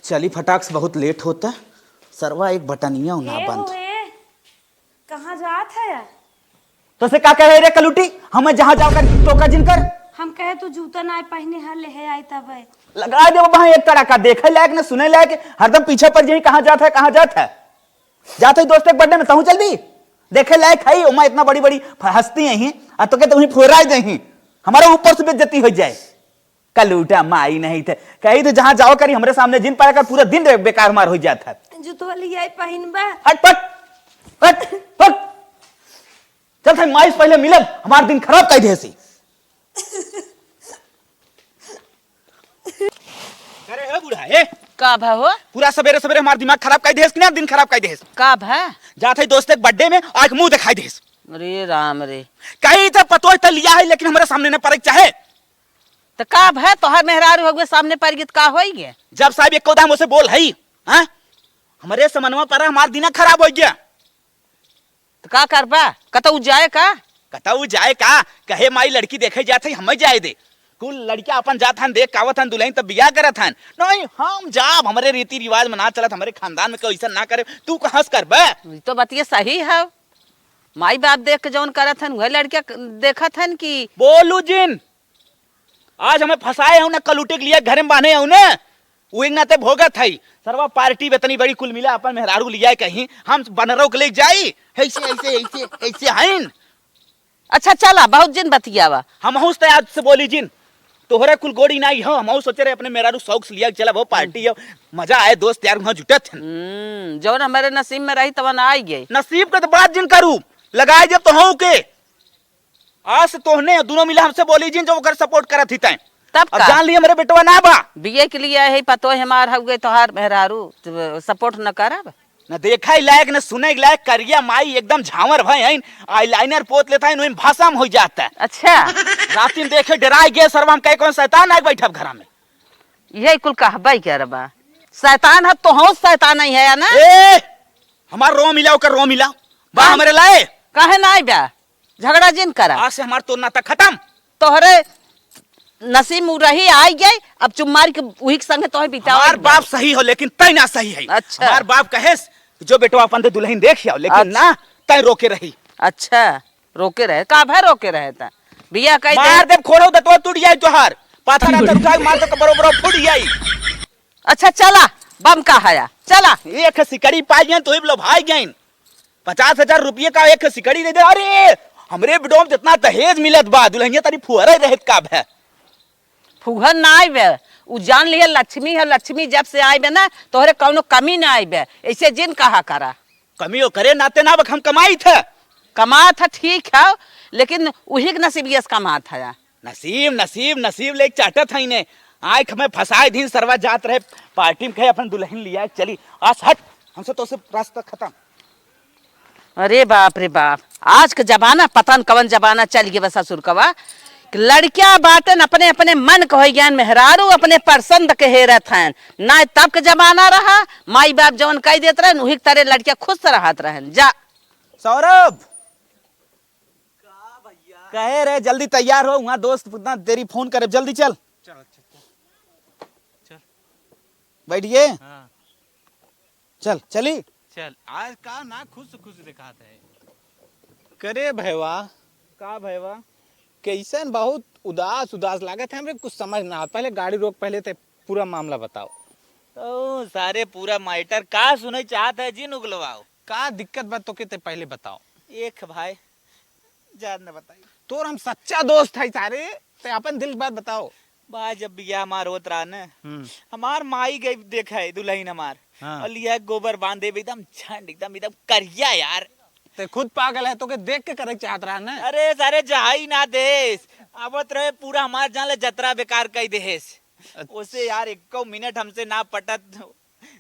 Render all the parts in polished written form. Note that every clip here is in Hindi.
चली फटाक से, बहुत लेट होता। सरवा एक बटनिया ना बंद। कहाँ जात है? तो से का कहे रे कलूटी, हमें जहाँ जाओ कर तो का जिनकर हम कहे तू जूता ना पहने हल ले आई तब लगा दे वहां एक तरह का देखे लायक न सुने लायक, हरदम पीछे पर यही कहाँ जाता है कहाँ जाता है। जाते ही दोस्त एक बर्थडे में तहु चल दी देखे लायक है। उमा इतना बड़ी बड़ी हस्ती है और तो कहते फोराई दे हमारे ऊपर से बेइज्जती हो जाए। कलूटा माई नहीं थे कही थे जहां जाओ करी हमरे सामने जिन पाया कर पूरा दिन बेकार मार हो जाता है। जूतो ले आई पहनबा। हट पट हट पट चल थे माई पहले मिलब हमार दिन खराब कर दे सी। अरे हे बूढ़ा ए का भा हो? पूरा सवेरे सवेरे हमार दिमाग खराब कर देस कि ना दिन खराब कर देस। का भा? जात है दोस्त एक बर्थडे में आंख मुंह दिखाई देस। अरे राम रे, कहीं तो पतो तो लिया है लेकिन हमारे सामने न परख चाहे। तो का भा तोहर मेहरारू होगे सामने पर गीत का होई? जब साहब एक कोदा मुझसे बोल है हां हमारे समनवा पर हमार दिन खराब हो गया। तो का करबा? कतऊ जाए का? कतऊ जाए का कहे माई लड़की देखे जाते हमें जाए दे। कुल लड़कियां अपन जात हन देख कावत हन दुल्हन तब बियाह करत हन। नहीं हम जाब हमारे रीति रिवाज में ना चलत हमारे खानदान में कोई ऐसा ना करे। तू कहस कर बे तो बतिया सही है। माई बाप देख के जौन करत हन वह लड़किया देखत हन कि बोलू जिन आज हमें फंसाए हूं ना कलूटे के लिए घर में बांधे हूं ना वही नाते भोगत है। सरवा पार्टी बेतनी बड़ी कुल मिला अपन मेहरारू लिया कहीं हम बनरों के ले जाई ऐसे ऐसे ऐसे ऐसे हन। अच्छा चला बहुत जिन बतियावा हम हूं से आज से बोली जिन तोहरा कुल गोड़ी नहीं हो। हम सोचे रहे अपने मेहरारू शौक से लिया चला वो पार्टी है मजा आए दोस्त यार वहां जुटत हन। जौन हमारे नसीब में रही तब आई गई। नसीब का तो बात जिन करूं लगाए जब तो हूं के आज से तोहने दोनों मिला हमसे बोली जिन जो कर सपोर्ट करत ही तय तब अब जान लिया मेरे बेटवा ना बा बीए के लिए है पतो है हमार हो गए तोहार मेहरारू सपोर्ट न करब न देखा ही लायक न सुने लायक करिया माई एकदम झांवर भाई है आईलाइनर पोत लेता है नोइन भाषा में हो जाता है। अच्छा रात में देखे डराई गए सरवा में कहे कौन शैतान आ बैठा घर में यही कुल कहबई के रबा शैतान है तो हो शैतान नहीं है ना। ए हमार रो मिलाओ कर रो मिलाओ बा हमारे लाए काहे ना आई बा झगड़ा जिन करा आज से हमार तो नाता खत्म। तोहरे नसीब रही आई गई अब चुम्मार के वही के संगे तोहे बिताओ। हमार बाप सही हो लेकिन तय ना सही है। अच्छा हमार बाप कहे जो बेटवा अपन तो दुल्हन देख आओ लेकिन अच्छा। ना तय रोके रही। अच्छा रोके रहे का भाई रोके रहे था बिया कह मार दे खोड़ो दतवा टूट जाई तोहार पाथा ना तो उठा मार तो बरोबर फूट जाई। अच्छा चला बम का हया चला एक सिकड़ी पाई गए तो लो भाई गए 50,000 रुपये का एक सिकड़ी दे दे। अरे हमरे बेटो में जितना दहेज मिलत बा दुल्हनिया तारी फुहरे रहे कब है फुहर ना आइबे उ जान लिया लक्ष्मी है लक्ष्मी जब से आइबे ना तोहरे कौनो कमी ना आइबे ऐसे जिन कहा करा कमी हो करे नाते ना बक हम कमाई थे कमा था ठीक है लेकिन वही के नसीबियस कमा था। नसीब नसीब नसीब ले चाटत है ने आंख में फसाए दिन सरवा जात रहे पार्टी में कहे अपन दुल्हन लिया चली आज हट हमसे तो से रास्ता खत्म। अरे बाप आज का जमाना पता न कवन जमाना चल गया ससुर कवा लड़कियां बाटन अपने अपने मन को ज्ञान मेहरारू अपने पसंद के हेरत हैं ना तब के जमाना रहा माई बाप जवन कह देते रहे वही तरह लड़कियां खुश रहत रहन। जा सौरभ कहे रहे जल्दी तैयार हो वहां दोस्त इतना देरी फोन करे जल्दी चल चल बैठिए हाँ। चल चली चल आज का ना खुश खुश दिखात है करे भैया का भैया कैसन बहुत उदास उदास लागत है हमरे कुछ समझ ना आता। पहले गाड़ी रोक पहले ते पूरा मामला बताओ। तो सारे पूरा मैटर का सुने चाहत है जिन उगलवाओ का दिक्कत बात तो के ते पहले बताओ। एक भाई जान न बताई तोर हम सच्चा दोस्त है सारे ते अपन दिल की बात बताओ। भाई जब बिया हमार होत रहा न हमार माई गई देखा है दुल्हन हमार हाँ। और लिया गोबर बांध दे एकदम झंड एकदम एकदम करिया यार ते खुद पागल है तो के देख के करे चाहत रहा ना। अरे सारे जहाई ना देश आवत रहे पूरा हमार जान ले जतरा बेकार कई देश उसे यार 1 मिनट हमसे ना पटत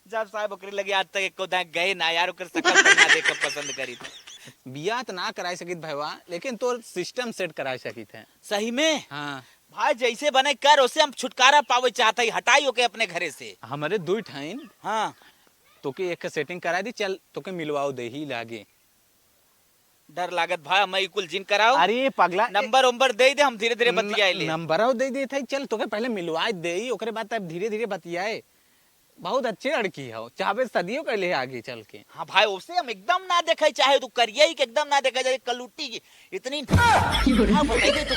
जब साहब ओकरे लगे आज तक एको दा गए ना यार ओकर शकल ना देख के पसंद करी थे। बिया तो ना कराई सकित भैया लेकिन तोर सिस्टम सेट कराई सकित है। सही में हाँ भाई जैसे बने कर उसे हम छुटकारा पावे चाहता ही हटाई ओके अपने घरे से। हमारे दुई ठाइन हाँ तो के एक सेटिंग करा दी चल तो के मिलवाओ दे ही लागे। डर लागत भाई मैं कुल जिन कराओ। अरे पगला नंबर उम्बर दे दे हम धीरे धीरे बतियाए ले। नंबर दे दे थे चल तो के पहले मिलवाए दे ओकरे बाद तब धीरे धीरे बतियाए। बहुत अच्छी लड़की है, चाहबे सदियों कर ले आगे चल के। हाँ भाई, उसे हम एकदम ना देखे चाहे तू करिए ही कि एकदम ना देखे जाए कलूटी की इतनी। हाँ, बताइए तो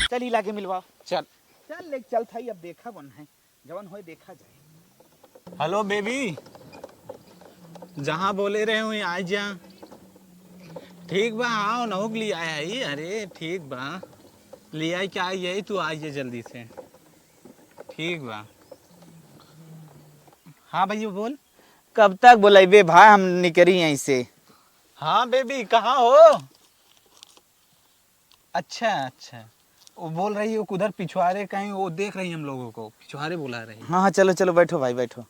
चल ही लाके मिलवा। चल चल ले चल थाई, अब देखा बन है जवन होए देखा जाए। हेलो बेबी, जहाँ बोले रहे हुए आज जा। ठीक बा, आओ नहुक लिया आई। अरे ठीक बा, लिया आई क्या यही तू आइए जल्दी से। ठीक बा। हाँ भैया बोल। कब तक बोलेबे भाई, हम निकली यहीं से। हाँ बेबी कहाँ हो? अच्छा अच्छा, वो बोल रही है उधर पिछवाड़े कहीं, वो देख रही है हम लोगों को, पिछवाड़े बुला रही है। हाँ हाँ चलो चलो बैठो भाई बैठो,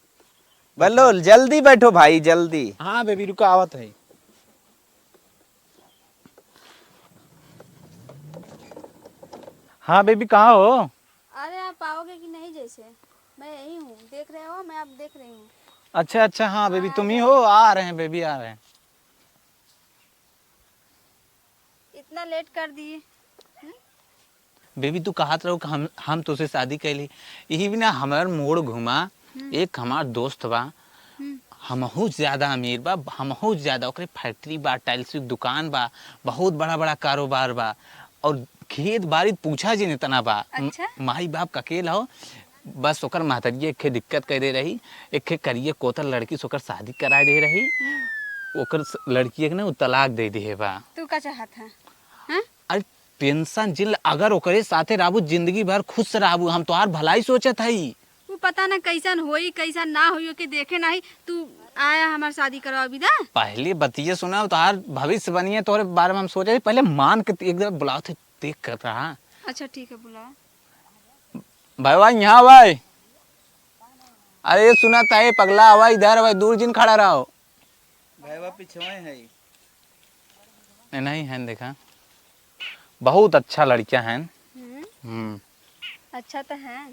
बोलो जल्दी बैठो भाई जल्दी। हाँ बेबी रुका, आवत है। हाँ बेबी कहाँ हो? अरे आप आओगे कि नहीं? जैसे मैं यही हूँ, देख रहे हो, मैं आप देख रही हूँ। अच्छा अच्छा, हाँ बेबी तुम ही हो? आ रहे हैं बेबी, आ रहे हैं। इतना लेट कर दिए। बेबी तू कहत रहो कि हम तुझसे शादी कैली, यही बिना हमार मोड़ घुमा। एक हमार दोस्त बा, हमहू ज्यादा अमीर बा, हमहू ज्यादा, ओकरे फैक्ट्री बा, टाइल्स की दुकान बा, बहुत बड़ा बड़ा कारोबार बा, और खेत बाड़ी पूछा जी इतना बा। अच्छा? माई बाप का अकेला हो, बस ओकर महतरिया एक दिक्कत करे रही, एक करिए कोतर लड़की से ओकर शादी करा दे रही, ओकर लड़की के ना तलाक दे दे बा। तू क्या चाहत है? हाँ? अरे टेंशन जिल, अगर ओकरे साथे रहबू जिंदगी भर खुश रहबू, हम तोहार भलाई सोचत हई। वो पता ना कैसन होई कैसन ना होई के देखे नहीं। तू आया हमार शादी करवा विदा। पहले बतिये सुना, तोहार भविष्य बनिए, तोहरे बारे में हम सोचे पहले मान के एक बार बुलाओ थे, देख कर रहा। अच्छा ठीक है, बुलाओ। भाई यहाँ भाई, अरे सुना था पगला हवा इधर भाई, दूर जिन खड़ा रहो। भाई पिछवाए है नहीं है, देखा बहुत अच्छा लड़कियां हैं। अच्छा तो है।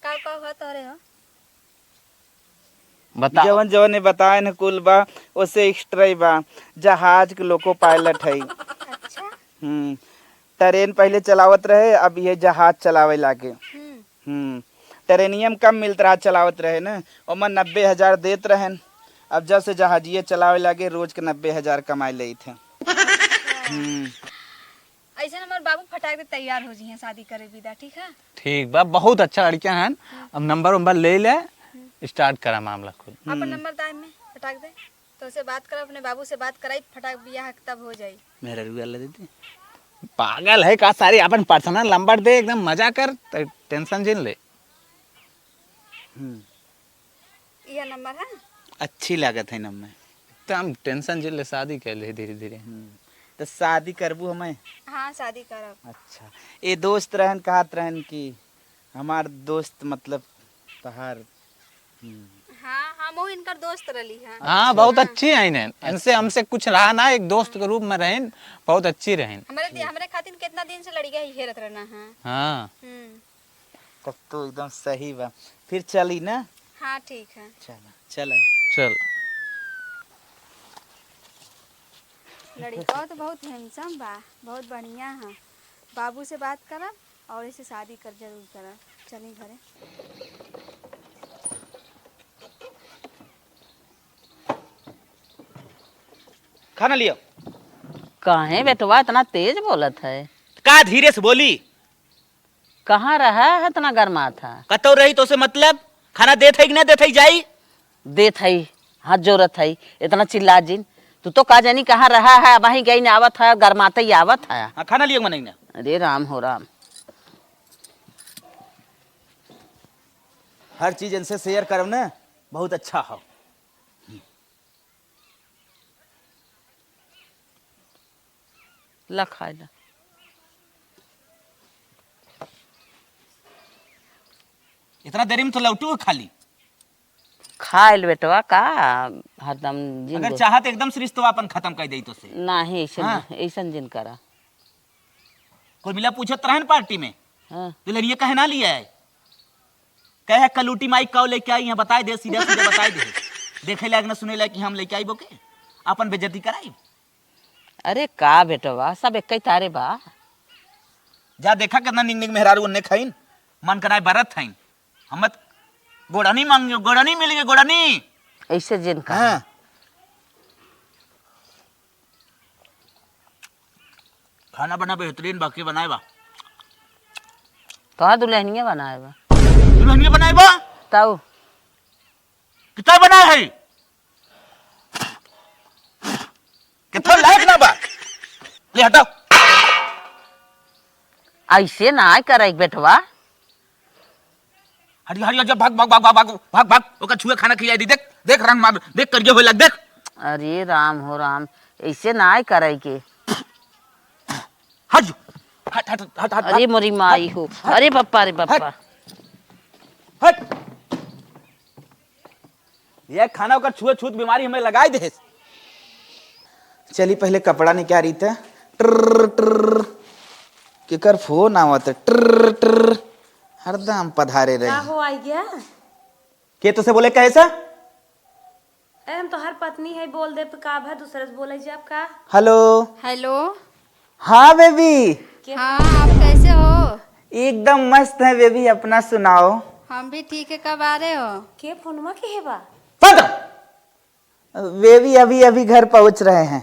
का हो तोरे हो? बता। जवन जवन ने बताए न कुल बा, ओसे एक्स्ट्रा ही बा। जहाज के लोको पायलट है। अच्छा। ट्रेन पहले चलावत रहे, अब ये जहाज चलावे लागे। ट्रेनियम कम मिलत रहा चलावत रहे न, ओमन 90,000 देत रहन, अब जब से जहाजिए चलावे लागे रोज के 90,000 कमाए ले थे। ऐसे हमारे बाबू फटाक दे तैयार हो जी हैं शादी करे विदा। ठीक है? ठीक बा, बहुत अच्छा लड़कियां हैं। अब नंबर ले ले, स्टार्ट करा मामला खुद। अपन नंबर दाए में फटाक दे, तो से बात कर, अपने बाबू से बात कराई, फटाक बियाह तब हो जाई। मेरा रुपया ले देते। पागल है का सारी, अपन पर्सनल नंबर दे, एकदम मजा कर, टेंशन जिन ले। यह नंबर है? अच्छी लागत है नम्मे। एकदम टेंशन जिन ले, शादी कर ले धीरे धीरे। तो शादी करबू हमें? हाँ शादी करब। अच्छा, ये दोस्त रहन कहत रहन कि हमार दोस्त मतलब तहार। हाँ हम इनकर दोस्त रही हैं। हाँ बहुत अच्छी है इन्हें, इनसे हमसे कुछ रहा ना, एक दोस्त के रूप में रहें, बहुत अच्छी रहें। हमारे खातिर कितना दिन से लड़कियां ही हेरत रहना है। हाँ तब तो एकदम सही बा, फिर चली ना। हाँ ठीक है। चलो चलो चल। लड़का तो बहुत हैंडसम बा, बहुत बढ़िया है। बाबू से बात करब और इसे शादी कर जरूर करब। चली घरे। खाना लियो। कहे बेटवा इतना तेज बोलत है? का धीरे से बोली? कहाँ रहा है इतना गर्मा था? कतो रही तो से मतलब खाना देत है कि ना देत है जाई? देत है, हाथ जोरत है, इतना चिल्ला जिन। तू तो का जानी कहाँ रहा है, वहीं गई न आवत है, गर्माते ही आवत है। हाँ खाना लियो मनाई ना। अरे राम हो राम। हर चीज इनसे शेयर करो ना, बहुत अच्छा हो। ला खाए ला। इतना देरी में तो लौटू खाली। खाए ले बेटवा का हरदम जिन अगर चाहत एकदम से रिश्ता अपन खत्म कर दे तो से। नहीं ऐसन हाँ। ऐसन जिन करा। कोई मिला पूछत रहन पार्टी में, हाँ। दुल्हनिया कहे ना लिया है, कहे कलूटी माई कौ लेके आई है, बताए दे, सीधा सीधा बताए दे। देखे लायक ना सुने लायक कि हम लेके आई बोके, अपन बेइज्जती कराई। अरे का बेटवा सब एक तारे बा। जा देखा कितना निंग निंग मेहरारू उन्ने खाइन, मन कराए बरत थाइन। हम गोड़नी मांगियो, गोड़नी मिल गई, गोड़नी। ऐसे जिनका हाँ खाना बना बेहतरीन, बाकी बनाए बा तो दुल्हनिया बनाए बा दुल्हनिया बनाए बा, तब कितना बना है, कितना लायक ना बा, ले हटाओ। ऐसे ना करे बेटवा। हटी हटी जा, भाग भाग भाग भाग भाग भाग भाग, ओका छुए खाना खिलाई दी, देख देख रंग मार, देख करिए होए लग, देख। अरे राम हो राम, ऐसे ना करे के। हट हट हट हट हट, अरे मोरी माई हो, अरे पप्पा, अरे पप्पा। हट। ये खाना का छुए छूत बीमारी हमें लगाई दे। चली पहले कपड़ा निकाल रही थे, ट्र ट्र केकर फोन आवत, ट्र ट्र हरदम पधारे क्या रही। हो आई गया? के तुसे बोले कैसा? हम तो हर पत्नी है, बोल दे पे का है, दूसरे से बोले जी आपका। हेलो। हेलो। हाँ बेबी। हाँ, आप कैसे हो? एकदम मस्त है बेबी, अपना सुनाओ। हम भी ठीक है, कब आ रहे हो? के फोनमा के है बा? बेबी अभी अभी घर पहुंच रहे हैं।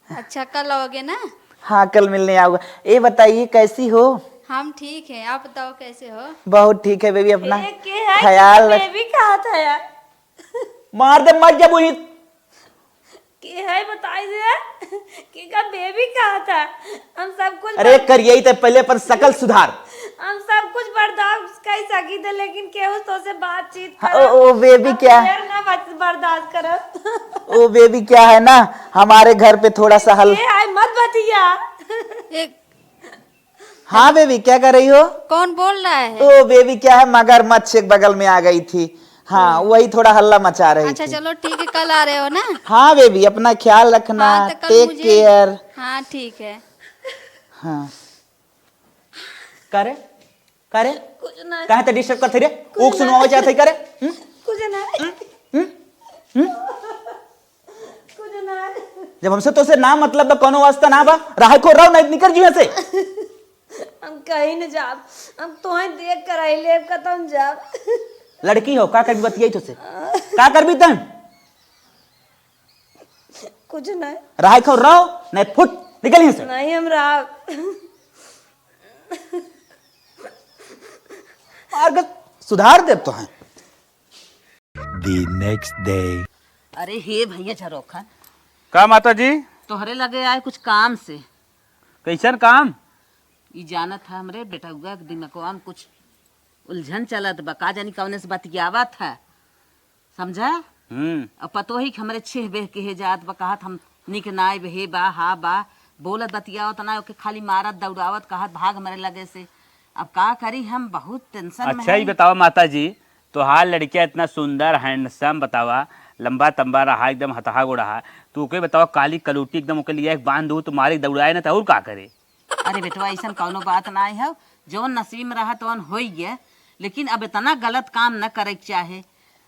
अच्छा, कल आओगे ना? हाँ कल मिलने आऊंगा। ये बताइए कैसी हो? हम ठीक है, आप बताओ कैसे हो? बहुत ठीक है बेबी, अपना के है, ख्याल रख। बेबी कहा था यार? मार दे मर जब वही। के है बताई दे कि का बेबी कहा था? हम सब कुछ अरे करिए तो पहले अपन सकल सुधार। हम सब कुछ बर्दाश्त कर सकी थे, लेकिन केहू तो से बातचीत हाँ, कर। ओ बेबी क्या, ना बर्दाश्त कर। ओ बेबी क्या है ना, हमारे घर पे थोड़ा सा हल। ये है मत बतिया। एक हाँ बेबी क्या कर रही हो? कौन बोल रहा है? ओ बेबी क्या है, मगरमच्छ एक बगल में आ गई थी। हाँ वही थोड़ा हल्ला मचा रही अच्छा थी। चलो ठीक है, कल आ रहे हो ना? हाँ बेबी अपना ख्याल रखना, हाँ, तो कल टेक मुझे- केयर। हाँ ठीक है। हाँ करे करे कुछ ना कहे तो डिस्टर्ब करते रे, ऊक सुनवावे चाहते करे। कुछ ना कुछ ना। जब हमसे तो से ना मतलब बा, कोनो वास्ता ना बा, राह को रहो नहीं निकल जी से। हम कहीं न जाब, हम तोहे देख कर आई लेब का तुम जाब। लड़की हो का कर बतियाई तो से का कर भी तन, कुछ नहीं राह को रहो नहीं फुट निकल यहाँ से। नहीं हम रहा। और सुधार दे तो है। The next day. अरे हे भैया झरोखा, का माता जी? तोहरे लगे आए कुछ काम से। कैसन काम? ई जानत था हमरे बेटा हुआ दिमागवा में कुछ उलझन चलत बा, का जानी कौने से बतियावत है, समझा? और पतो ही कि हमरे छह बेह के हे जात बा, कहत हम निक नाय बे बा हा बा, बोलत बतियावत ना, ओके खाली मारत दौड़ावत, कहत भाग हमरे लगे से। अब का करी, हम बहुत टेंशन में अच्छा हैं। ही बताओ माता जी, तो हाल लड़किया इतना सुंदर हैंडसम बतावा, लंबा तंबा रहा, एकदम हथहा गो रहा, तू ओके बताओ काली कलूटी एकदम ओके लिया एक बांध दू, तुम्हारे दौड़ाए ना तो और का करे? अरे बेटवा ऐसा कौनो बात ना है, जो नसीब में रहा तो हो ही गया, लेकिन अब इतना गलत काम न करे के चाहे।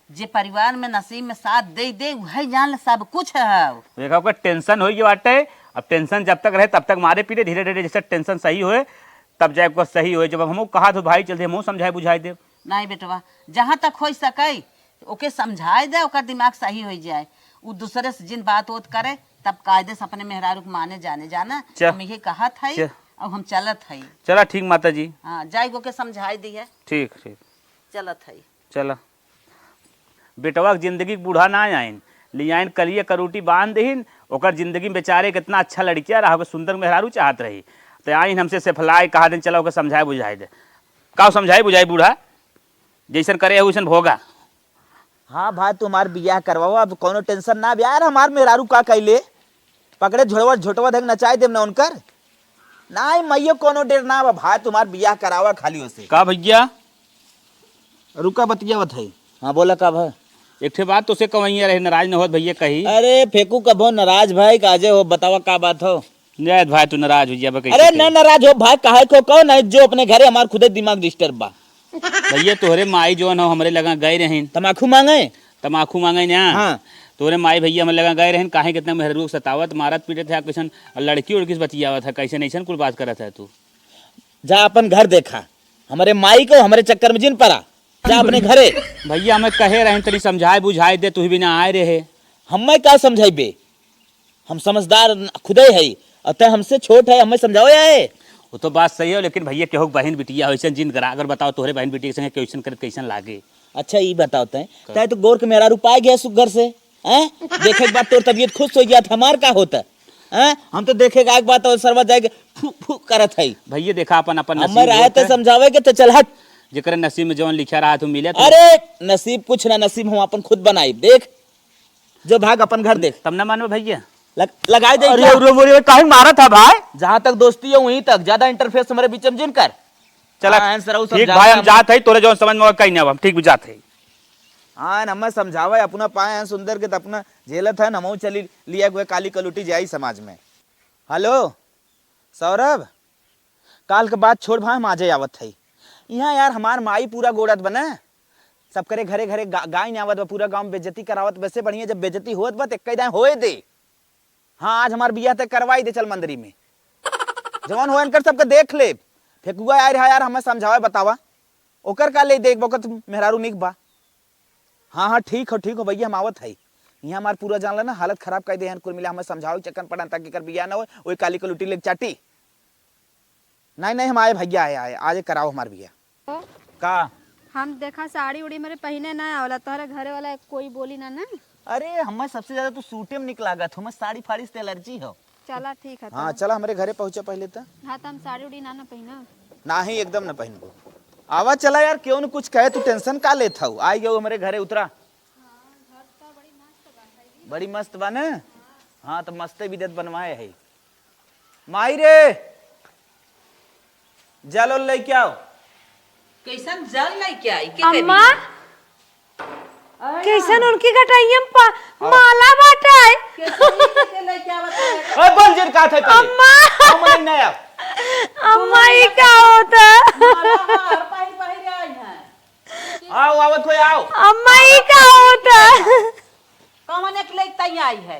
जे परिवार में नसीब में साथ दे दे वही जान ले सब कुछ है। देखा ओकर टेंशन हो गई बाटे, अब टेंशन जब तक रहे तब तक मारे पीटे, धीरे धीरे जैसे टेंशन सही होए तब जाए को सही होए। जब हम कहा तो भाई चलते हम समझाए बुझाए दे। नहीं बेटवा, जहाँ तक हो सके ओके समझाए दे, ओकर दिमाग सही हो जाए, वो दूसरे से जिन बात वोत करे तब कायदे से अपने मेहरारू को माने जाने जाना। चल। हम ये कहत है, चल। अब हम चलत है। चला ठीक माता जी, हाँ जाए गो के समझाए दी है, ठीक ठीक चलत है। चला। बेटवा के जिंदगी के बूढ़ा ना आइन, लियाइन कलिए करूटी बांध दहीन, ओकर जिंदगी में बेचारे कितना अच्छा लड़किया रहा, सुंदर मेहरारू चाहत रही, तो आइन हमसे सेफलाई कहा दिन चला ओके समझाए बुझाए दे। का समझाए बुझाए बूढ़ा जैसन करे वैसन भोगा। हाँ भाई तुम्हार बियाह करवाओ, अब कोनो टेंशन ना यार, हमार मेहरारू का कैले पकड़े झोटवा झोटवा देख नचाए देव ना उनकर ना, मैयो कोनो डेर ना बा भाई, तुम्हार बियाह करावा खाली उसे। का भैया रुका बतियावत है। हाँ बोला का भाई? एक ठे बात तो से कवैया रहे, नाराज न होत भैया कही। अरे फेंकू कबो नाराज भाई, काजे हो बतावा का बात हो? जायद भाई तू नाराज भैया बा कैसे अरे कही? न नाराज हो भाई, काहे को कहो नहीं, जो अपने घरे हमार खुदे दिमाग डिस्टर्ब बा। भैया तोहरे माई जोन हो हमरे लगा गए रहीन, तमाकू मांगे? तमाकू मांगे ना। हाँ। तोरे माई भैया हमें लगा गए रहन, काहे कितना मेहरू सतावत मारत पीटत है, कैसन लड़की उड़की से बतियावत है, कैसे ऐसन कुल बात करत है तू? जा अपन घर देखा, हमारे माई को हमारे चक्कर में जिन पड़ा, जा अपने घरे। भैया हमें कहे रहे तरी समझाए बुझाए दे, तू भी ना आए रहे। हमें क्या समझाइबे, हम समझदार खुदे है, अतः हमसे छोट है, हमें समझाओ यार। वो तो बात सही है, लेकिन भैया केहू बहन बिटिया वैसे जिन करा, अगर बताओ तोहरे बहन बिटिया के संगे कैसन करे कैसन लागे। अच्छा ये बताओ तय तो गोर के मेहरारू पाए गया सुगर से हैं? देखे के बाद तोर तबीयत खुश हो गया, हमार का होता हैं? हम तो देखेगा एक बात और सरवा जाएगा फू फू करत है। भैया देखा अपन अपन हमें रहे तो समझावे के तो चल हट। जेकर नसीब में जौन लिखा रहा तू मिले तो अरे नसीब कुछ ना, नसीब हम अपन खुद बनाई। देख जो भाग अपन घर देख, तब ना मानो भैया। लगाई दे। काहे मारा था भाई? जहाँ तक दोस्ती है वहीं तक, ज्यादा इंटरफेस हमारे बीच में जिन कर। चला आंसर ठीक भाई, हम जाते हैं, तोरे जो समझ में कहीं ना हम ठीक भी जाते हैं। हाँ हमें समझावे, अपना पाए हैं सुंदर के, तो अपना झेलत है, नमो चली लिया हुए काली कलुटी जाई समाज में। हेलो सौरभ, काल के बाद छोड़ भाई, हम आजे आवत है यहाँ यार। हमार माई पूरा गोड़त बने, सब करे घरे घरे गाय नहीं आवत बा, पूरा गांव बेइज्जती करावत। वैसे बढ़िया जब बेइज्जती होत बा तो कई होए दे। हाँ आज हमार बियाह तक करवाई दे, चल मंदिरी में जवान हो इनकर सबके देख ले। फेकुआ यार यार हमें समझावे बतावा, ओकर का ले देख बकत मेहरारू निक बा। हाँ हाँ ठीक हो भैया, हम आवत है यहाँ। हमार पूरा जान लेना हालत खराब कर दे, कुल मिला हमें समझाओ चक्कर पड़ा ताकि कर बियाह ना हो, वही काली कलुटी लेके चाटी। नहीं हम आए भैया, आए आज कराओ हमार बियाह का। हम देखा साड़ी उड़ी मेरे पहने ना आवला, तोहरे घरे वाला कोई बोली ना। अरे हमें सबसे ज्यादा तो सूटे में निक लागत, हमें साड़ी फाड़ी से एलर्जी हो। चला ठीक है। हाँ चला हमारे घरे पहुंचे पहले तो। हाँ तो हम साड़ी उड़ी ना पहना। ना ही एकदम न पहनबो। आवा चला यार, क्यों न कुछ कहे, तू टेंशन का लेता हूँ। आई गयो हमारे घरे उतरा। बड़ी मस्त बा ना। हाँ तो मस्ते विदत बनवाए है। माई रे जल लेके आओ। कैसन जल लेके आई के अम्मा कैसन उनकी कटाइयम माला बाटा है। ओए बोल जिन का था पहले। अम्मा हम नहीं नया। अम्मा ये क्या होता है? आओ आवत कोई आओ। अम्मा ये क्या होता है? कौन एक लेके आई है?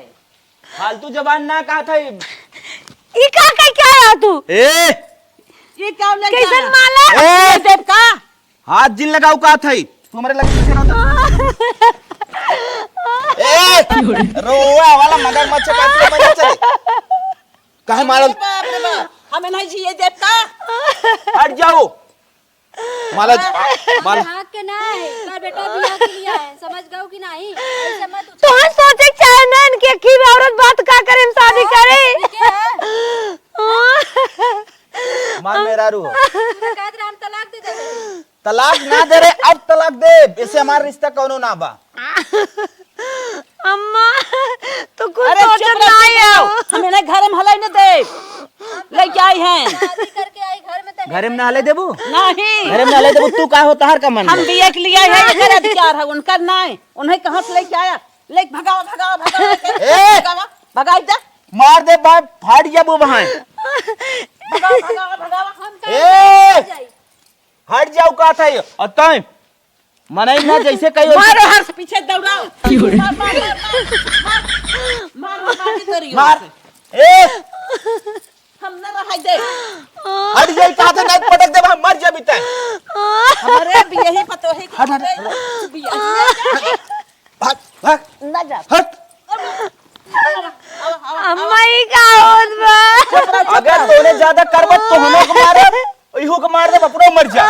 फालतू जबान ना कहा था। ये क्या आया तू? ये क्या ले कैसन माला? ए देव का हाथ जिन लगाओ का था। तुम्हारे लगे पीछे रहो। रोवा वाला मगरमच्छ का मजा चले। काहे मारल? बाप रे बाप, हमें नहीं जिए देव का। हट जाओ। माला हाँ के ना है, का बेटा बियाह के लिए है, समझ गओ कि नहीं? ऐसे मत तो हम सोचे चाहे ना इनके की औरत बात का करे, हम शादी करे। मार मेरा रू हो। तूने कहा था हम तलाक दे देंगे। तलाक ना दे रे, अब तलाक दे। इससे हमारा रिश्ता कौनो ना बा। अम्मा तो कुछ अरे सोचत नहीं है। हमें ना घर में हलाई न दे लेके आई हैं। शादी करके आई घर में तो घरे में नहले देबू? नहीं घरे में नहले देबू? तू का होता हर का मन? हम बिया के लिए आई है, ये अधिकार है उनका। नहीं उन्हें कहां से लेके आया? ले भगाओ भगाओ भगाओ भगाओ भगाई दे। मार दे बाप, फाड़ जाबू वहां। भगाओ भगाओ भगाओ। हम ए हट जाओ का था ये अतय मनई ना जैसे कहियो। मारो हर से पीछे दौड़ाओ। मार मार मार मार करियो। मार। ए हम न रहाई दे। हट जाई का था, नहीं पटक दे मर जाबी तय। हमारे भी यही पतो है हट हट भाग भाग ना जा। हट। अम्मा ये क्या होत बा? अगर तोने ज्यादा करबत तो हमो को मारे, इहो को मार दे, अपनो मर जा।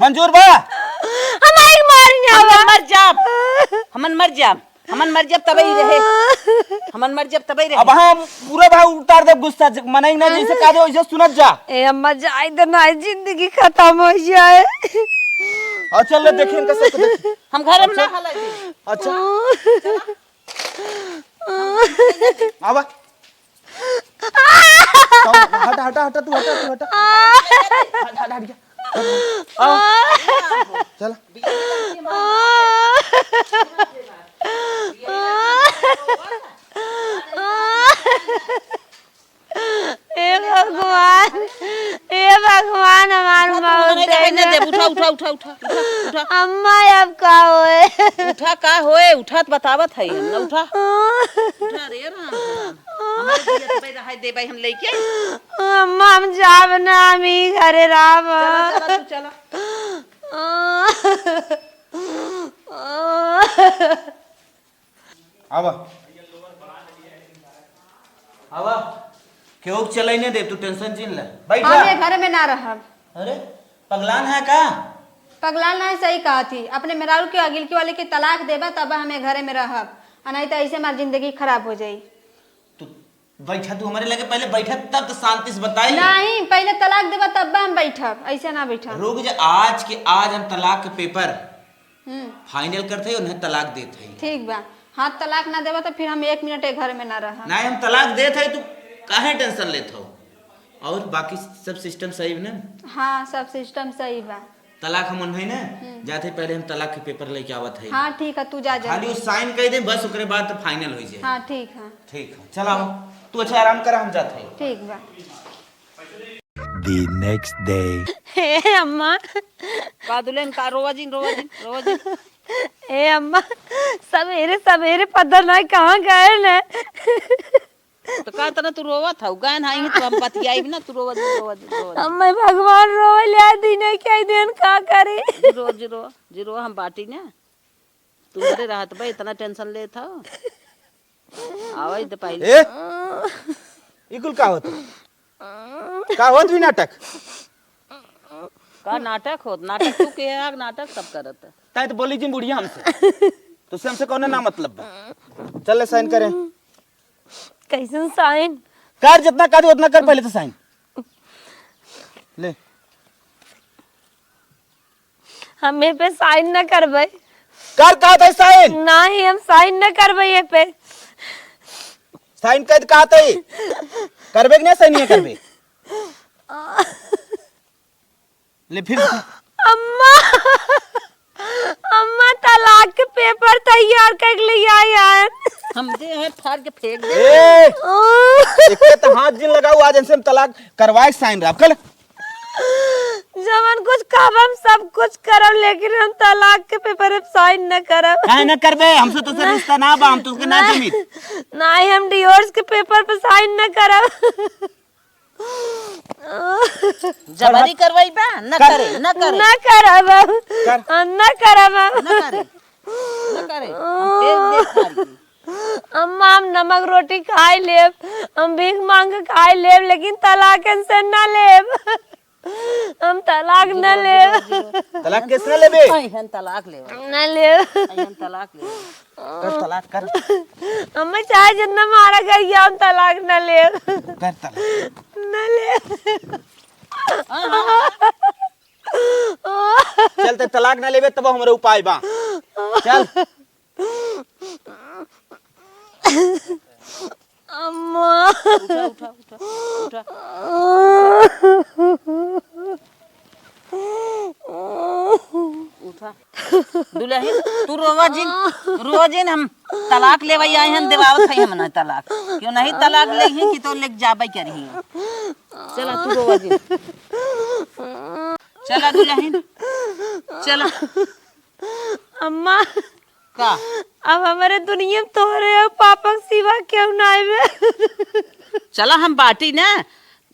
मंजूर बा? हमारी मार हमन मर जाब, हमन मर जाब, हमन मर जाब तबे ही रहे, हमन मर जाब तबे ही रहे। अब हम पूरा भाव उतार दे गुस्सा, मनई ना जैसे कह दे वैसे सुनत जा। ए अम्मा जाए तो ना जिंदगी खत्म हो जाए। और चल ले देखें इनका सब देख। हम घर में ना हलाई दे। अच्छा आवा। हटा हटा हटा तू हटा तू हटा। हट हट हट जा। चल हे भगवान हमार मौत दे दे। उठा उठा उठा उठा उठा अम्मा अब का होए? उठा का होए? उठा तो बतावत है हम ना। उठा उठा रे राम हमारे दिया तबे रहाई दे भाई हम लेके। अम्मा हम जाब ना, हम ही घरे राम। चला चला तू चला। आवा आवा क्यों चलाई नहीं दे, तू टेंशन चिन ले, बैठ जा। हमें घर में ना रहब। अरे पगलान है का? पगलाल ना सही कहा थी, अपने मेहरारू के अगिल के वाले के तलाक देबा तब हमें घरे में रहब, और नहीं तो ऐसे हमारी जिंदगी खराब हो जाई। तू बैठा, तू हमारे लगे पहले बैठा तब तो शांति से बताई। नहीं, पहले तलाक देबा तब हम बैठब, ऐसे ना बैठब। रुक जा, आज के आज हम तलाक के पेपर फाइनल करते और उन्हें तलाक देते हैं। ठीक बा, हाँ तलाक ना देबा तो फिर हम 1 मिनट घर में ना रहब। नहीं हम तलाक देते हैं, तू काहे टेंशन लेते हो? और बाकी सब सिस्टम सही है ना? हाँ सब सिस्टम सही बा। तलाक हम है ना, जाते पहले हम तलाक के पेपर लेके आवत है। हाँ ठीक है, तू जा जा। खाली साइन कर दे बस, उसके बाद तो फाइनल हो जाए। हाँ ठीक है। ठीक है, चला तू अच्छा आराम कर, हम जाते हैं। ठीक बा। The next day. हे अम्मा, का दुल्हन का रोवा जी हे अम्मा, सवेरे सवेरे पता नहीं कहाँ गए न। तो का तरह तू रोवा था गान हाई तो हम बतियाई ना, तू रोवा जी अम्मा भगवान रोवे लिया दिन क्या दिन का करे। जीरो हम बाटी ना, तू मेरे राहत भाई इतना टेंशन ले था आवाज दे पाई। ए इकुल का होत भी नाटक का नाटक तू के आग नाटक सब करत है। ताई तो बोली जी बुढ़िया हमसे, तुझसे हमसे कौन ना मतलब बा। चल ले साइन करें। कैसन साइन? कर जितना कर उतना कर, पहले तो साइन ले। हमें पे साइन न करबे। कर कहा था साइन? नहीं हम साइन न करबे ये पे। साइन कर कहा था, करबे कि नहीं साइन नहीं करबे? ले फिर अम्मा, अम्मा तलाक के पेपर तैयार कर लिया यार। हम दे है फाड़ के फेंक दे। ए एक तो हाथ जिन लगाओ, आज इनसे हम तलाक करवाए साइन रहा कल। जवन कुछ कहब हम सब कुछ करब, लेकिन हम तलाक के पेपर पे साइन न करब। काहे न करबे? हमसे तो से रिश्ता ना बा, हम तुझके ना जमीत। नहीं हम डिवोर्स के पेपर पे साइन न करब। जबरी करवाई बा न करे न करब, न करब। हम फेंक दे फाड़ के। अम्मा हम नमक रोटी खाए लेब, हम भीख मांग के खाए लेब, लेकिन तलाक से न लेब। हम तलाक न लेब। तलाक किसने लेबे? अइहन तलाक ले, न लेब। अइहन तलाक ले। कर तलाक कर, अम्मा चाहे जितना मारा करिए हम तलाक न लेब। कर तलाक न लेब। चल ते तलाक ना लेबे तब हमरे उपाय बा। चल अम्मा उठा दुल्हन तू रोजिन हम तलाक लेवई आए हैं, देवावत है हम ना तलाक, क्यों नहीं तलाक ले ही कि तो लेके जाबे करही। चला तू रोजिन, चला दुल्हन चला। अम्मा का अब हमारे दुनिया में तोहरे और पापा के सिवा क्यों ना आवे? चला हम बाटी ना,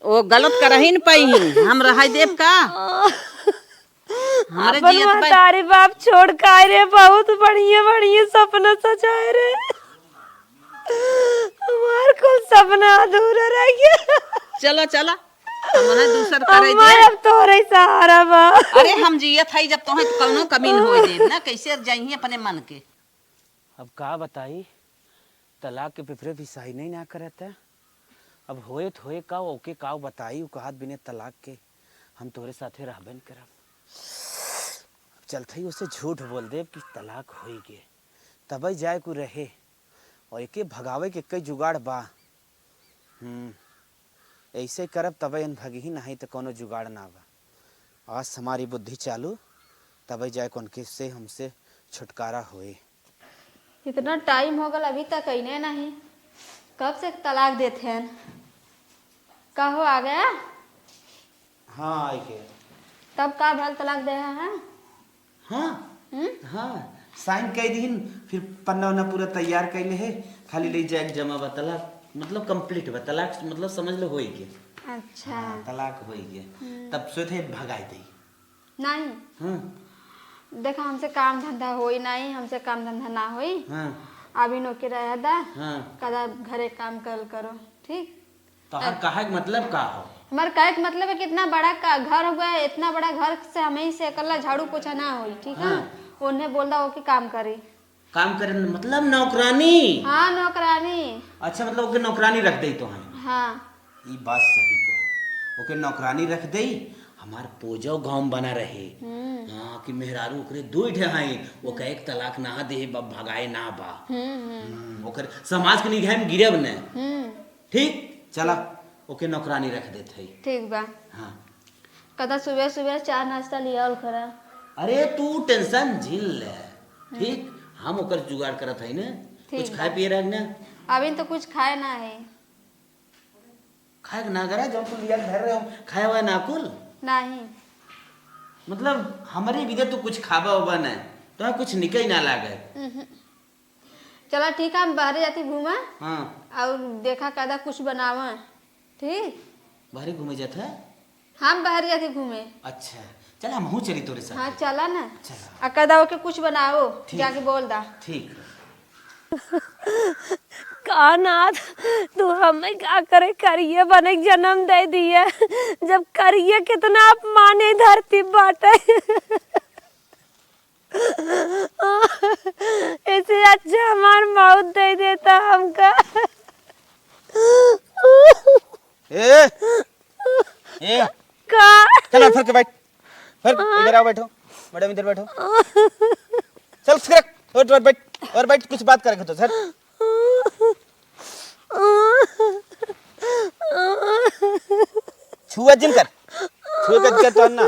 वो गलत करही न पाई, हम रहा देव का हमारे अपन जियत भाई। तारे बाप छोड़ के आए रे, बहुत बढ़िया बढ़िया सपना सजाए रे। हमार कुल सपना अधूरा रह गया। चला चला हमने दूसर करे अम्मा दे। अब तोरे सहारा बा। अरे हम जियत है जब तोहे कौनो कमी न होए दे ना, कैसे जाइए अपने मन के। अब का बताई, तलाक के पेपरे भी सही नहीं ना करत है। अब होए तो होए का, ओके का बताई उ कहत बिने तलाक के हम तोरे साथे रहबे न करब। चलते ही उसे झूठ बोल दे कि तलाक होई गे, तब जाए को रहे और एके भगावे के कई जुगाड़ बा। ऐसे करब तब इन भगी नहीं तो कोनो जुगाड़ ना बा। आज हमारी बुद्धि चालू, तब जाए कौन के से हमसे छुटकारा होए। इतना टाइम हो गया अभी तक अने नहीं, कब से तलाक देते हैं? कहो आ गया? हाँ आई के। तब का भल तलाक दे है? हाँ हाँ साइन कर दीन, फिर पन्ना वन्ना पूरा तैयार कर ले है, खाली ले जाए जमा बा, तलाक मतलब कंप्लीट बा, तलाक मतलब समझ लो हो गया। अच्छा हाँ, तलाक हो गया। तब सोचे भगाई दी। नहीं हाँ देखा हमसे काम धंधा होई नहीं, हमसे काम धंधा ना होई। हाँ अभी नौकरी रह दा, हाँ कदा घरे काम कर करो, ठीक। तो हर कहा के मतलब का हो? हमारे कहे के मतलब है कि इतना बड़ा का घर हुआ है, इतना बड़ा घर से हमें ही से अकेला झाड़ू पोछा ना होई, ठीक है। उन्हें बोल दा वो कि काम करे। काम करे मतलब नौकरानी? हाँ नौकरानी। अच्छा मतलब ओके नौकरानी रख दई तो है? हाँ ये बात सही कहो, ओके नौकरानी रख दई, हमार पोजो गांव बना रहे। हाँ कि मेहरारू ओकरे दो ठे हैं, वो कहे एक तलाक ना दे भगाए ना बा। ओकर समाज के निगाह में गिरब ने। ठीक चला ओके नौकरानी रख देते है। ठीक बा। हाँ कदा सुबह सुबह चाय नाश्ता लिया और खरा। अरे तू टेंशन झील ले, ठीक हम ओकर जुगाड़ करत है ना। कुछ खाए पिए रह ना? अभी तो कुछ खाए ना है। खाए ना करा जब तू लिया घर रहे खाए हुआ ना कुल नहीं मतलब हमारे विदे तो कुछ खाबा उबा नहीं तो कुछ निकल ना लागे। चला ठीक है, हम बाहर जाती घूमा। हाँ और देखा कदा कुछ बनावा, ठीक। बाहर घूमे जाता है? हम बाहर जाती घूमे। अच्छा चल हम हूँ चली तोरे साथ। हाँ चला ना। चला। कदा के कुछ बनाओ, ठीक। जाके बोल दा। ठीक कानाथ तू हमें क्या करे, करिए बने जन्म दे दिए, जब करिए कितना अपमाने धरती बाटे। इससे अच्छा हमार मौत दे देता हमका। ए ए का चल फिर के बैठ, फिर इधर आओ, बैठो मैडम इधर बैठो। चल फिर और बैठ और बैठ, कुछ बात करेंगे तो सर। छुआ जिन कर, छुए कर तो ना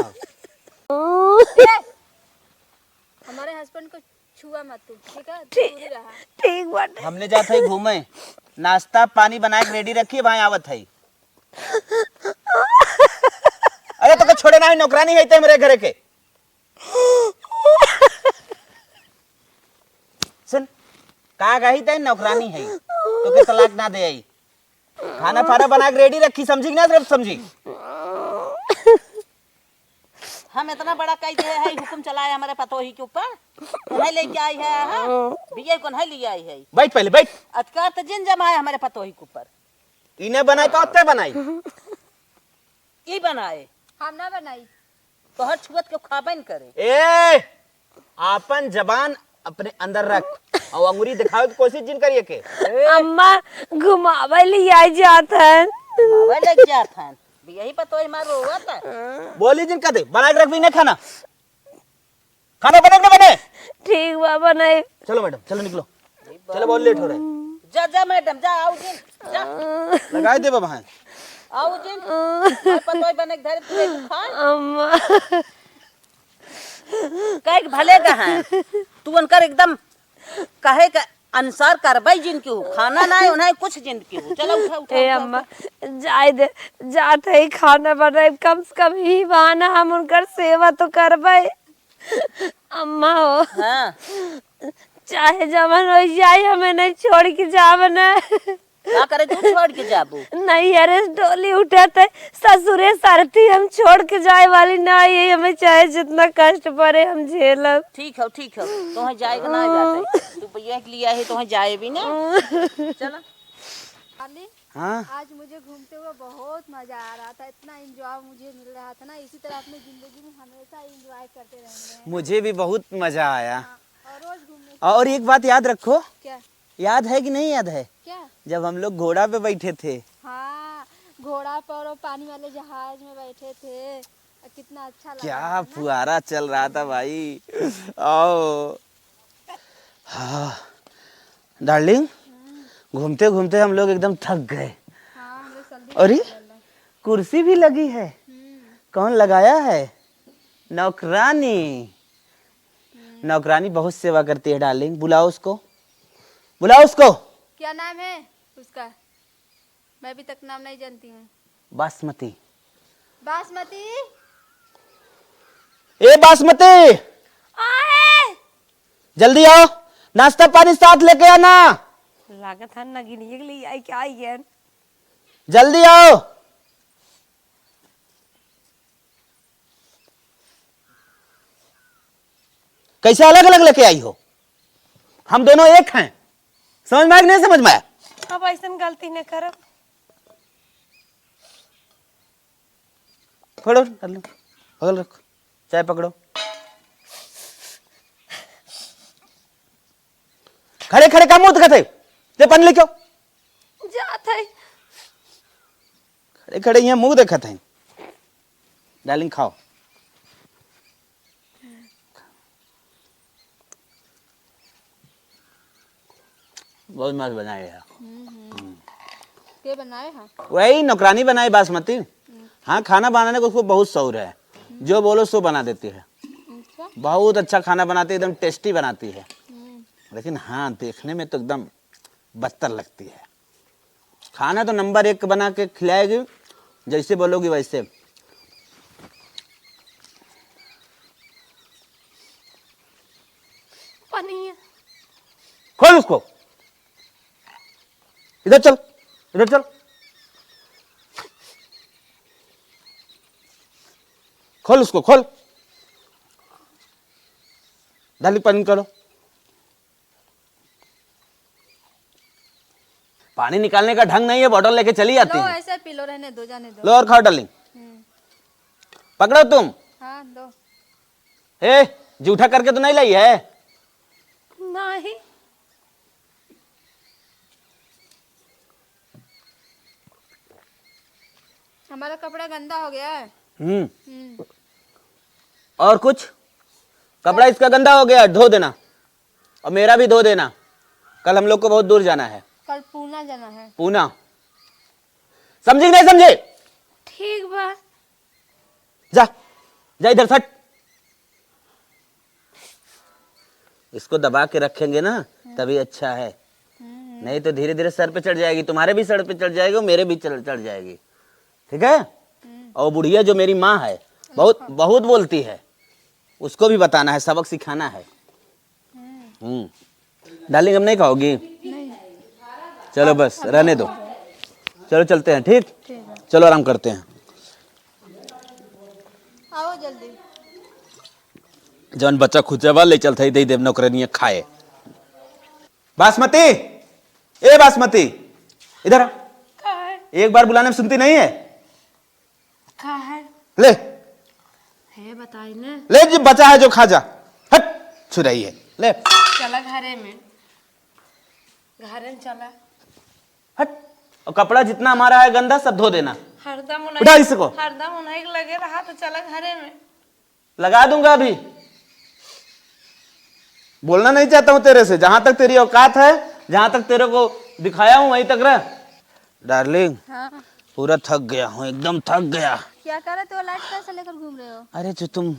हमारे हस्बैंड को छुआ मत तू, ठीक है। ठीक रहा। ठीक बाटे। हमने जाते है घूमे, नाश्ता पानी बना के रेडी रखिए, वहां आवत है। अरे तो छोड़े ना है, नौकरानी है ते मेरे घरे के। सुन का गही ते नौकरानी है तो के तलाक ना दे आई। खाना फाना बना के रेडी रखी, समझी ना? सिर्फ समझी। हम इतना बड़ा कई दे है, हुक्म चलाए हमारे पतोही के ऊपर, नहीं लेके आई है। बिया को नहीं ले आई है। बैठ पहले बैठ। अधिकार तो जिन जमाए हमारे पतोही के ऊपर। इन्हें बनाए का उत्ते बनाई ई बनाए, हम ना बनाई। तो हर छुअत के खाबे न करे। ए आपन जबान अपने अंदर रख और अंगुरी दिखावे की कोशिश जिन करिए के। अम्मा घुमावे ले आई जात है। मावे लग जात हन, यही पतोही मार रोवत है। बोली जिन कदे बना के रख भी नहीं खाना, खाना बने के बने। ठीक बाबा नहीं। चलो मैडम चलो निकलो, चलो बहुत लेट हो रहा है। जा जा मैडम जा, आओ जिन जा, लगाए दे बाबा। आओ जिन हर पतोही बने के धरे तू खाए। अम्मा कहे के भले का है तू उनकर एकदम कहे के अनुसार करबई जिन की हो, खाना ना है उन्हें कुछ जिन की हो। चलो उठा उठा, ए उठा, अम्मा जाए दे, जाते ही खाना बनाए, कम से कम ही बहाना हम उनकर सेवा तो करबे। अम्मा हो हाँ चाहे जमन हो जाए, हमें नहीं छोड़ के जावना। क्या करे तू छोड़ के जाबू? नहीं अरे डोली उठाते ससुरे सरती, हम छोड़ के जाए वाली ना, ये हमें चाहे जितना कष्ट पड़े हम झेलब। ठीक है ठीक है, तो जाएगा ना जाते तू भैया के लिए है तो जाए भी ना। चलो हाँ आज मुझे घूमते हुए बहुत मजा आ रहा था, इतना एंजॉय मुझे मिल रहा था ना। इसी तरह अपनी जिंदगी में हमेशा एंजॉय करते रहेंगे। मुझे भी बहुत मजा आया। और रोज घूमने। और एक बात याद रखो। क्या? याद है कि नहीं याद है? क्या? जब हम लोग घोड़ा पे बैठे थे। हाँ घोड़ा पर और पानी वाले जहाज में बैठे थे, कितना अच्छा लगा। क्या फुहारा चल रहा था भाई। आओ हाँ डार्लिंग, घूमते घूमते हम लोग एकदम थक गए। हाँ हम लोग जल्दी। अरे कुर्सी भी लगी है, कौन लगाया है? नौकरानी। नौकरानी बहुत सेवा करती है डार्लिंग, बुलाओ उसको, बुलाओ उसको। क्या नाम है उसका? मैं अभी तक नाम नहीं जानती हूँ। बासमती। बासमती। ए बासमती जल्दी आओ, नाश्ता पानी साथ लेके आना। लागत है नगिनिए के लिए आई क्या आई है। जल्दी आओ। कैसे अलग अलग लेके आई हो? हम दोनों एक हैं, समझ में आया कि नहीं समझ में आया? अब ऐसा गलती न करब। पकड़ो डार्लिंग, बगल रखो, चाय पकड़ो। खड़े खड़े का मुंह दिखत है, ते पानी लेके आओ। जात है। खड़े खड़े यहाँ मुंह देखत है। डार्लिंग खाओ। बहुत मस्त बनाए है। के बनाए हैं? वही नौकरानी बनाई बासमती। हाँ, खाना बनाने को उसको बहुत शौक है, जो बोलो सो बना देती है। अच्छा। बहुत अच्छा खाना बनाती है, एकदम टेस्टी बनाती है। लेकिन हाँ, देखने में तो एकदम बदतर लगती है। खाना तो नंबर 1 बना के खिलाएगी, जैसे बोलोगी वैसे। पानी है। खोल उसको, इधर चल, इधर चल, खोल उसको, खोल। डाली पानी करो। पानी निकालने का ढंग नहीं है, बॉटल लेके चली जाती लो है। ऐसे पी लो, रहने दो, जाने दो। लो और खाओ डार्लिंग। पकड़ो तुम। हाँ दो। ए, जूठा करके तो नहीं लाई है? नहीं। हमारा कपड़ा गंदा हो गया है। और कुछ? कपड़ा इसका गंदा हो गया, धो देना, और मेरा भी धो देना। कल हम लोग को बहुत दूर जाना है, कल पूना जाना है। पूना। समझी कि नहीं समझे? ठीक बा। जा जा, इधर सट। इसको दबा के रखेंगे ना तभी अच्छा है, नहीं तो धीरे धीरे सर पे चढ़ जाएगी। तुम्हारे भी सर पे चढ़ जाएगी और मेरे भी चढ़ जाएगी, ठीक है? और बुढ़िया जो मेरी माँ है, बहुत बहुत बोलती है, उसको भी बताना है, सबक सिखाना है। डार्लिंग, हम नहीं खाओगी? चलो बस रहने दो, चलो चलते हैं। ठीक, चलो आराम करते हैं। आओ जल्दी। जौन बच्चा खुचवा ले चलते ही दे देव नौकरानिया खाए। बासमती, ए बासमती, इधर आ। का है? एक बार बुलाने में सुनती नहीं है? का है? ले है बताई ने। ले, जो बचा है जो खा जा। हट, छुराई है, ले चला घरे में, घरे में चला। हट। और कपड़ा जितना हमारा है गंदा सब धो देना। हरदम उठा इसको। हरदम उन्हें लगे रहा तो चला घरे में। लगा दूंगा अभी। बोलना नहीं चाहता हूं तेरे से, जहां तक तेरी औकात है, जहां तक तेरे को दिखाया हूं वहीं तक रह। डार्लिंग, हाँ। पूरा थक गया हूं, एकदम थक गया। क्या कर रहे थे? लाइट कैसे लेकर घूम रहे हो? अरे जो तुम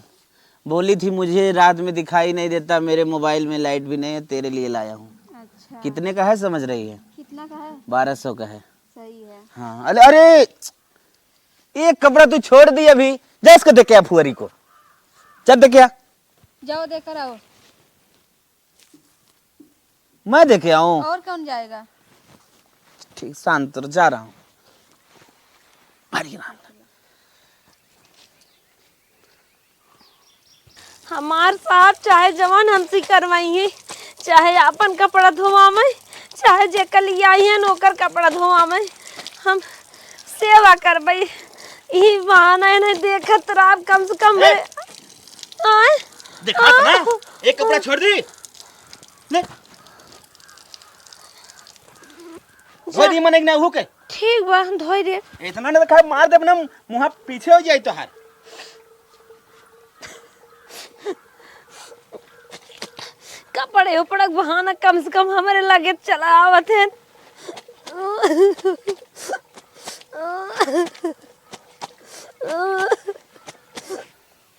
बोली थी मुझे रात में दिखाई नहीं देता, मेरे मोबाइल में लाइट भी नहीं है, तेरे लिए लाया हूँ। अच्छा। कितने का है समझ रही है? कितना का है? 1200 का है। सही है। हाँ, अरे अरे, एक कपड़ा तू छोड़ दी अभी, जा इसको देखे आ फुहरी को, चल देखे आ। जाओ देकर आओ। मैं देखे आऊं? और कौन जाएगा? ठीक, शांत रहो, जा रहा हूं। हरी राम। हमार साहब चाहे जवान हमसे करवाइए, चाहे अपन कपड़ा धोवा में, चाहे जे कल आई है नौकर कपड़ा धोवा में, हम सेवा करबई। यही बहाना नहीं देखत रात कम से कम है। आए देखा था ना, एक कपड़ा छोड़ दी। ले धो दी मन, एक ना हुक है। ठीक बा, धोई दे। इतना ना देखा, मार दे अपना मुंह पीछे हो जाए तो हार। कपड़े उपड़ा बहाना कम से कम हमारे लगे चला आवत है।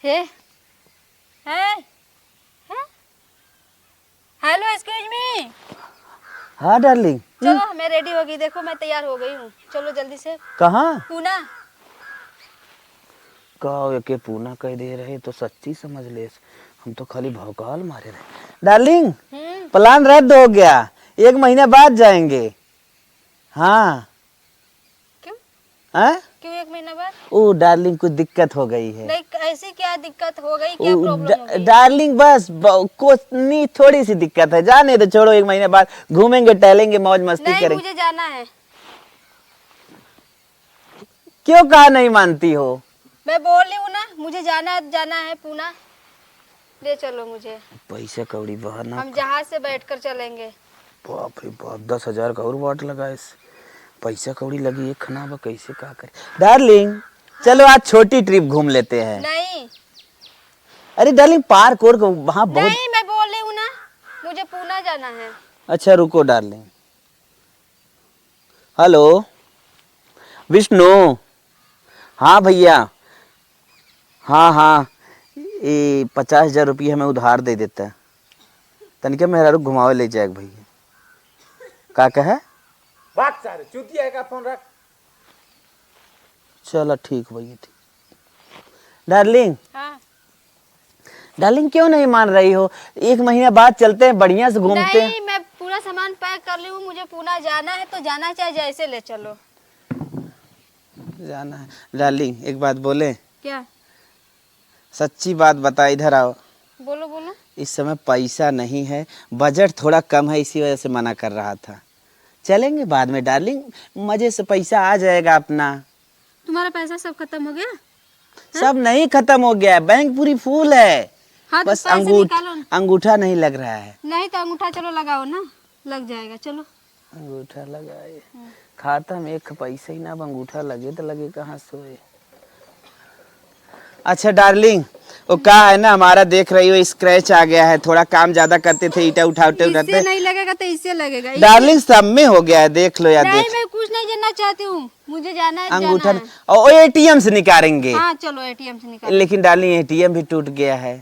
हे है हेलो, एक्सक्यूज मी। हाँ डार्लिंग। चलो मैं रेडी हो गई, देखो मैं तैयार हो गई हूँ, चलो जल्दी से। कहाँ? पूना। कहो के पूना कह दे रहे तो सच्ची समझ ले, हम तो खाली भौकाल मारे रहे। डार्लिंग, प्लान रद्द हो गया, 1 महीने बाद जाएंगे। हाँ। क्यों? हैं? क्यों 1 महीना बाद? ओ डार्लिंग कुछ दिक्कत हो गई है। नहीं, ऐसी क्या दिक्कत हो गई, क्या प्रॉब्लम हो गई? डार्लिंग बस कुछ नहीं, थोड़ी सी दिक्कत है, जाने तो छोड़ो, 1 महीने बाद घूमेंगे टहलेंगे मौज मस्ती नहीं, करेंगे। मुझे जाना है। क्यों कहा नहीं मानती हो? मैं बोल रही हूँ ना, मुझे जाना है पूना, ले चलो मुझे। पैसा कौड़ी बहाना, हम जहाज से बैठकर चलेंगे। बाप रे बाप, 10,000 का और वाट लगा इस पैसा कौड़ी लगी एक खाना बा, कैसे क्या करे। डार्लिंग चलो आज छोटी ट्रिप घूम लेते हैं। नहीं अरे डार्लिंग पार्क और वहाँ बहुत। नहीं, मैं बोल रही हूँ ना, मुझे पूना जाना है। अच्छा रुको डार्लिंग। हेलो विष्णु। हाँ भैया, हाँ हाँ, ये 50,000 रुपये हमें उधार दे देता है, तनिके मेहरा रुक घुमावे ले जाए भैया। का कहे? बात सारे चूतिया का फोन रख। चलो ठीक भैया, ठीक। डार्लिंग हाँ। डार्लिंग क्यों नहीं मान रही हो? 1 महीना बाद चलते हैं, बढ़िया से घूमते हैं। नहीं, मैं पूरा सामान पैक कर ली हूँ, मुझे पूना जाना है तो जाना, चाहे जैसे ले चलो। जाना है। डार्लिंग एक बात बोले? क्या? सच्ची बात बता, इधर आओ। बोलो बोलो। इस समय पैसा नहीं है, बजट थोड़ा कम है, इसी वजह से मना कर रहा था। चलेंगे बाद में डार्लिंग, मजे से पैसा आ जाएगा अपना। तुम्हारा पैसा सब खत्म हो गया? सब नहीं खत्म हो गया, बैंक पूरी फुल है। हाँ, तो बस पैसे निकालो ना। अंगूठा नहीं लग रहा है। नहीं तो अंगूठा चलो लगाओ ना, लग जाएगा। चलो अंगूठा लगाए, खाता में एक पैसा ही ना, अब अंगूठा लगे तो लगे कहाँ सोए। अच्छा डार्लिंग, वो क्या है ना, हमारा देख रही हो स्क्रैच आ गया है, थोड़ा काम ज्यादा करते थे, ईटा उठाते इससे नहीं लगेगा तो इससे लगेगा। डार्लिंग सब में हो गया है, देख लो या नहीं, देख। मैं कुछ नहीं जानना चाहती हूँ, मुझे जाना है। अंगूठा जाना है। और एटीएम से निकालेंगे। हाँ चलो एटीएम से निकालो। लेकिन डार्लिंग एटीएम भी टूट गया है।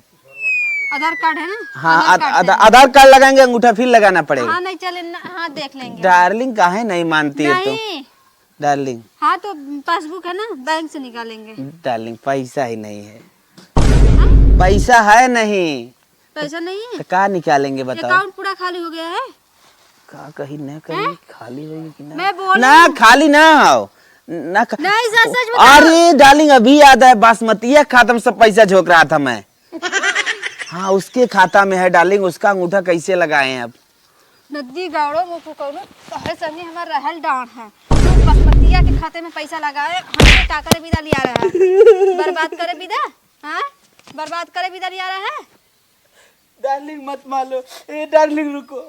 आधार कार्ड है ना? हाँ आधार कार्ड आधार कार्ड लगाएंगे, अंगूठा फिर लगाना से। पड़ेगा। हाँ नहीं चले ना, हाँ देख लेंगे। डार्लिंग काहे नहीं मानती है तो? नहीं, डार्लिंग हाँ तो पासबुक है ना, बैंक से निकालेंगे। डार्लिंग पैसा ही नहीं है, पैसा है नहीं पैसा नहीं है? तो क्या निकालेंगे बताओ? अकाउंट पूरा खाली हो गया है। का कहीं न कहीं खाली होगी कि ना? मैं बोल ना खाली ना हो ना नहीं, सच सच बताओ। अरे डार्लिंग अभी याद है, बासमती खाता में सब पैसा झोंक रहा था मैं। हाँ उसके खाता में है डार्लिंग, उसका अंगूठा कैसे लगाए हैं अब? नदी गाड़ो मुकु करो, तोहरे संगे हमार रहल डांट है। तू बासमतिया के खाते में पैसा लगाए, हमसे का करे विदा लिया रहा है? बर्बाद करे विदा? हाँ, बर्बाद करे विदा लिया रहा है? डार्लिंग मत मारो, ए डार्लिंग रुको,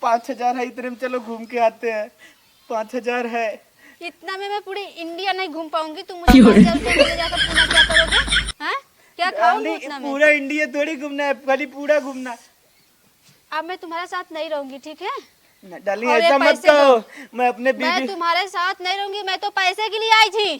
5,000 है, इतने में चलो घूम के आते हैं। 5,000 है। इतना में मैं पूरी इंडिया नहीं घूम पाऊंगी। तुम मुझे 5,000 रुपये ले जाकर पूना क्या करोगे? हाँ, क्या खाओगे इतना में? पूरा इंडिया थोड़ी घूमना है, खाली पूरा घूमना। अब मैं तुम्हारे साथ नहीं रहूंगी, ठीक है? डार्लिंग और ये ऐसा मत पैसे कहो, लो। मैं अपने मैं बीबी। तुम्हारे साथ नहीं रहूंगी, मैं तो पैसे के लिए आई थी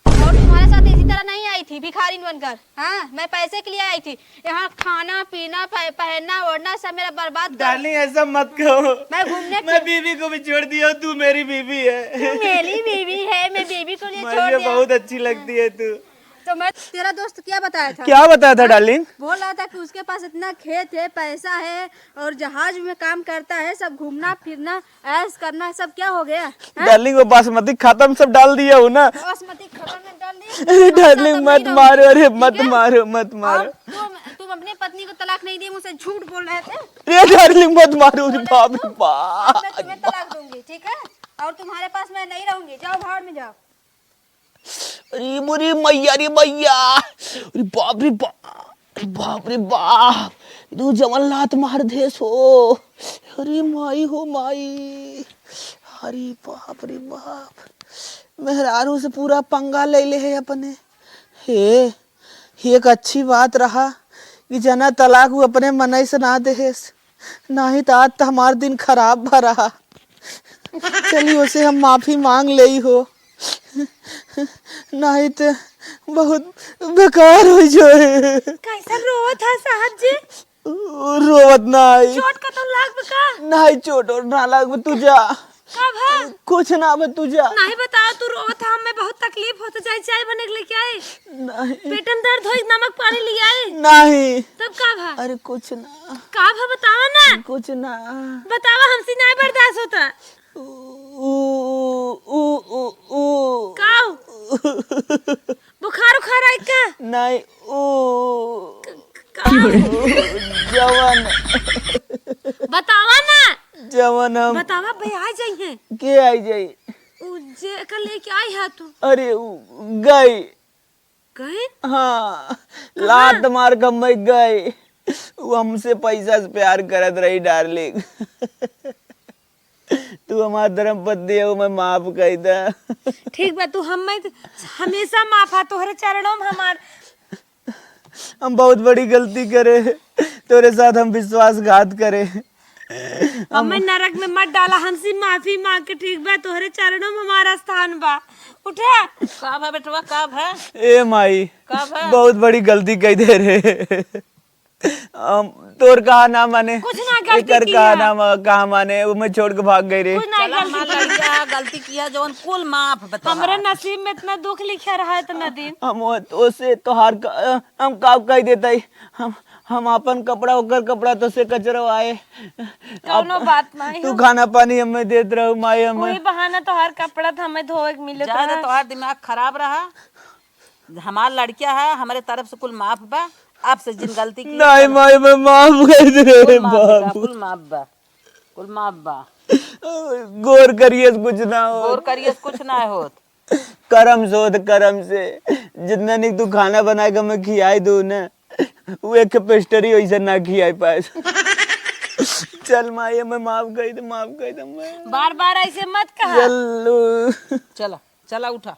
और तुम्हारे साथ इसी तरह नहीं आई थी भिखारी बनकर। हाँ, मैं पैसे के लिए आई थी। यहाँ खाना पीना पहनना ओढ़ना सब मेरा बर्बाद कर। डार्लिंग ऐसा मत कहो, मैं घूमने मैं बीबी को भी छोड़ दिया, तू मेरी बीबी है। तू मेरी बीवी है, मैं बीवी को लिए छोड़ मुझे दिया। बहुत अच्छी लगती है तू। तो मैं तेरा दोस्त क्या बताया था? क्या बताया था डार्लिंग? बोल रहा था कि उसके पास इतना खेत है, पैसा है और जहाज में काम करता है, सब घूमना फिरना ऐश करना, सब क्या हो गया? डार्लिंग वो बासमती खाता में सब डाल दिया हो ना। बासमती खबर में डाल दिया। डार्लिंग मत मारो, अरे मत मारो मत मारो। तुम अपनी पत्नी को तलाक नहीं दी, मुझसे झूठ बोल रहे थे। अरे डार्लिंग मत मारो, बाप रे बाप। अब मैं तुम्हें तलाक दूंगी, ठीक है? और तुम्हारे पास मैं नहीं रहूंगी, जाओ भाड़ में जाओ। अरे मोरी मैया रे मैया, अरे बाप रे बाप, अरे बाप रे बाप, तू जमन लात मार दे सो। अरे माई हो माई, अरे बाप रे बाप, मेहरारू से पूरा पंगा ले ले है अपने। हे एक अच्छी बात रहा कि जना तलाक वो अपने मनई से ना देहेस, ना ही तो आज तो हमारा दिन खराब भा रहा। चलिए उसे हम माफी मांग ले हो, नहीं तो बहुत बेकार हो जाए। कैसा रोवत है साहब जी? रोवत नहीं, चोट का तो लाग बका। नहीं चोट और ना लाग, तू जा। कब है? कुछ ना बे, तू जा। नहीं बताओ, तू रोवत है, हमें बहुत तकलीफ होता जाए, चाय बने के लेके आए, नहीं पेट में दर्द होई, नमक पानी ले आए, नहीं, तब कब है? अरे कुछ ना, कब है बतावा ना, कुछ ना। बतावा, हमसे नहीं बर्दाश्त होता। ऊ ऊ ऊ ऊ काऊ जवन हम बतावा भाई आ जाइए के आई जाई। उ जे कर लेके आई है तू अरे गई। कहे हाँ लात मार के मैं गई। वो हमसे पैसा से प्यार करत रही डार्लिंग। तू हमार धर्म पत्नी है, मैं माफ कर दा। ठीक बा तू हमेशा माफ है तोहरे चरणों में हमार। हम बहुत बड़ी गलती करे, तेरे साथ हम विश्वासघात करे। हमें नरक में मत डाला, हमसे माफी मांग के। ठीक बा तोहरे चरणों में हमारा स्थान बा। उठा का भा बेटवा का भा ए माई का भा बहुत बड़ी गलती कह दे रे। तोर कहा ना माने, कुछ ना गलती एकर किया। कहा ना कहा माने, वो मैं छोड़ के भाग गई रे। कुछ नहीं चला हमार लड़किया गलती किया जवन कुल माफ बता हमरे नसीब में इतना दुख लिखा रहा है तो नदीम। हम ओसे तोहार हम का कह देता ही। हम अपन कपड़ा ओकर कपड़ा तो से कचरो आए। कौनो बात नहीं तू खाना पानी हमें देत रहो माई। कोई हमें बहाना तो हर कपड़ा तो हमें धोए के मिले ज्यादा तोहार दिमाग खराब रहा। हमार लड़किया है, हमारे तरफ से कुल माफ बा। आपसे जिन गलती की नहीं माई मैं माफ कर दे रे कुल माफ बा, बाबू। कुल माफ बा, कुल माफ बा। गौर करिए कुछ ना हो। और करिए कुछ ना होत। करम सोध करम से जितना नहीं तू खाना बना के मैं खियाई दू ना, वो एक पेस्टरी वैसे ना खियाई पाए। चल माई मैं माफ कर दे, माफ कर दे मैं। बार बार ऐसे मत कहा। चल चला चला उठा।